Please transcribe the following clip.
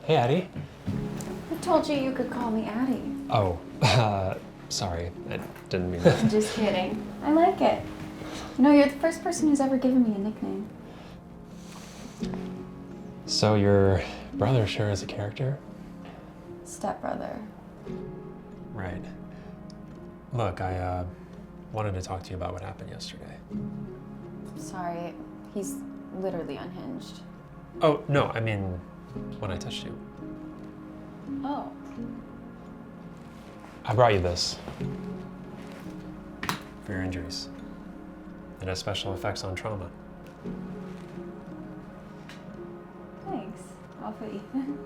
Hey, Addie. Who told you you could call me Addie? Oh, sorry. I didn't mean that. Just kidding. I like it. You know, you're the first person who's ever given me a nickname. So your brother sure is a character? Stepbrother. Right. Look, I wanted to talk to you about what happened yesterday. Sorry, he's literally unhinged. Oh, no, I mean, when I touched you. Oh. I brought you this. For your injuries. It has special effects on trauma. Thanks. Off of Ethan.